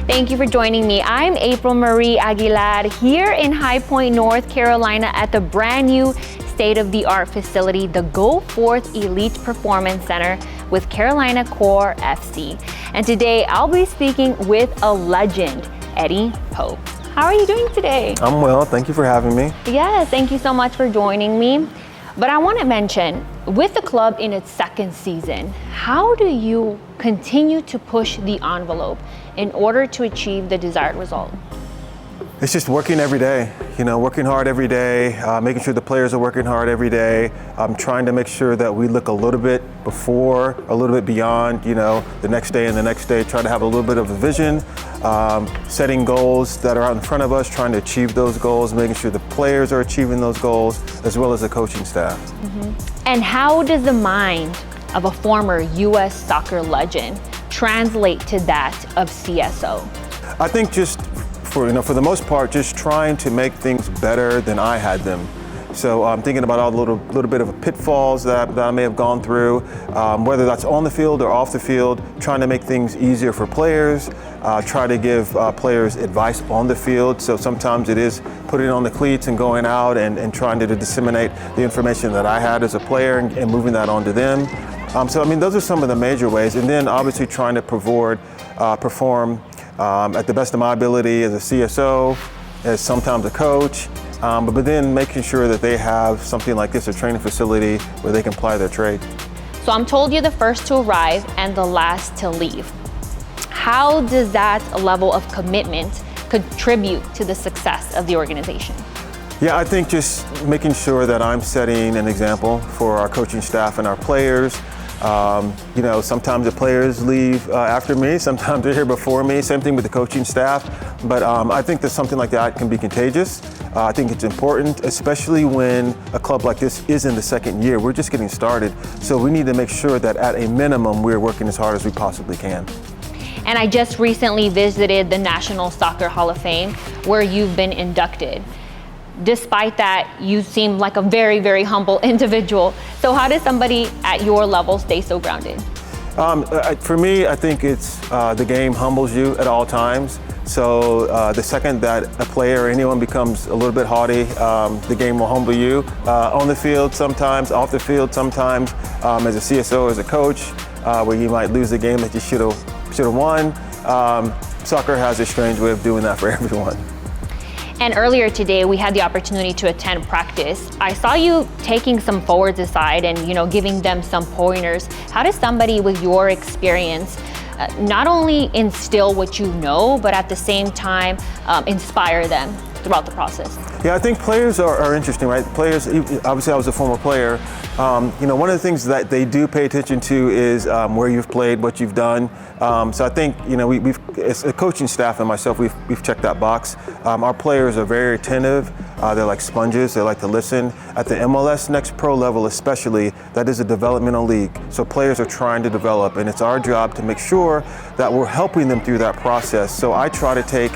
Thank you for joining me. I'm April-Marie Aguilar here in High Point, North Carolina at the brand new state-of-the-art facility, the Go Forth Elite Performance Center with Carolina Core FC. And today I'll be speaking with a legend, Eddie Pope. How are you doing today? I'm well, thank you for having me. Yes, thank you so much for joining me. But I want to mention, with the club in its second season, how do you continue to push the envelope in order to achieve the desired result? It's just working every day, working hard every day, making sure the players are working hard every day. I'm trying to make sure that we look a little bit before, a little bit beyond, the next day and the next day, try to have a little bit of a vision, setting goals that are out in front of us, trying to achieve those goals, making sure the players are achieving those goals, as well as the coaching staff. Mm-hmm. And how does the mind of a former U.S. soccer legend translate to that of CSO? I think just for the most part, just trying to make things better than I had them. So I'm thinking about all the little bit of pitfalls that I may have gone through, whether that's on the field or off the field, trying to make things easier for players, try to give players advice on the field. So sometimes it is putting on the cleats and going out and trying to disseminate the information that I had as a player and moving that on to them. So those are some of the major ways. And then obviously trying to perform at the best of my ability as a CSO, as sometimes a coach, but then making sure that they have something like this, a training facility where they can apply their trade. So I'm told you're the first to arrive and the last to leave. How does that level of commitment contribute to the success of the organization? Yeah, I think just making sure that I'm setting an example for our coaching staff and our players. Sometimes the players leave after me, sometimes they're here before me, same thing with the coaching staff. But I think that something like that can be contagious. I think it's important, especially when a club like this is in the second year. We're just getting started. So we need to make sure that at a minimum, we're working as hard as we possibly can. And I just recently visited the National Soccer Hall of Fame, where you've been inducted. Despite that, you seem like a very, very humble individual. So how does somebody at your level stay so grounded? For me, I think it's the game humbles you at all times. So the second that a player or anyone becomes a little bit haughty, the game will humble you. On the field sometimes, off the field sometimes, as a CSO, as a coach, where you might lose the game that you should have won. Soccer has a strange way of doing that for everyone. And earlier today, we had the opportunity to attend practice. I saw you taking some forwards aside and, giving them some pointers. How does somebody with your experience not only instill what you know, but at the same time, inspire them throughout the process? Yeah, I think players are interesting, right? Players, obviously I was a former player. One of the things that they do pay attention to is where you've played, what you've done. So I think, we've as a coaching staff and myself, we've checked that box. Our players are very attentive. They're like sponges. They like to listen. At the MLS Next Pro level especially, that is a developmental league. So players are trying to develop, and it's our job to make sure that we're helping them through that process. So I try to take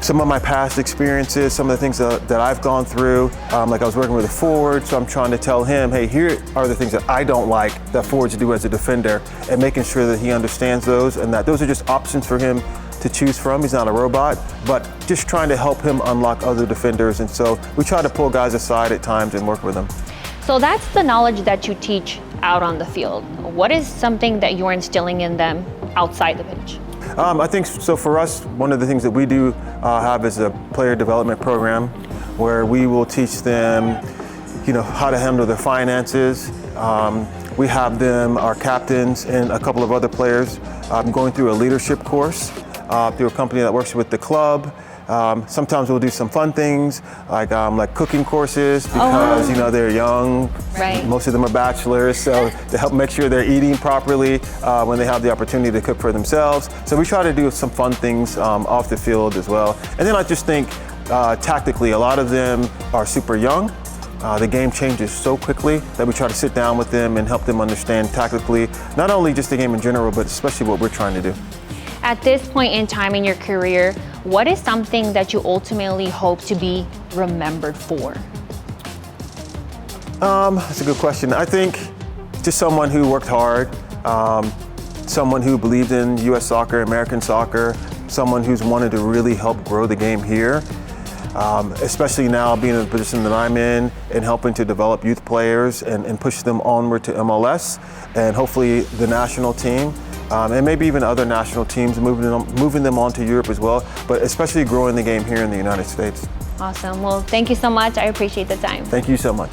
some of my past experiences, some of the things that I've gone through, like I was working with a forward, so I'm trying to tell him, hey, here are the things that I don't like that forwards do as a defender, and making sure that he understands those and that those are just options for him to choose from. He's not a robot, but just trying to help him unlock other defenders. And so we try to pull guys aside at times and work with them. So that's the knowledge that you teach out on the field. What is something that you're instilling in them outside the pitch? I think so. For us, one of the things that we do have is a player development program where we will teach them, how to handle their finances. We have them, our captains and a couple of other players, going through a leadership course through a company that works with the club. Sometimes we'll do some fun things like cooking courses because they're young. Right. Most of them are bachelors, so to help make sure they're eating properly when they have the opportunity to cook for themselves. So we try to do some fun things off the field as well. And then I just think tactically, a lot of them are super young. The game changes so quickly that we try to sit down with them and help them understand tactically, not only just the game in general, but especially what we're trying to do. At this point in time in your career, what is something that you ultimately hope to be remembered for? That's a good question. I think just someone who worked hard, someone who believed in U.S. soccer, American soccer, someone who's wanted to really help grow the game here. Especially now being in the position that I'm in and helping to develop youth players and push them onward to MLS and hopefully the national team and maybe even other national teams, moving them on to Europe as well, but especially growing the game here in the United States. Awesome. Well, thank you so much. I appreciate the time. Thank you so much.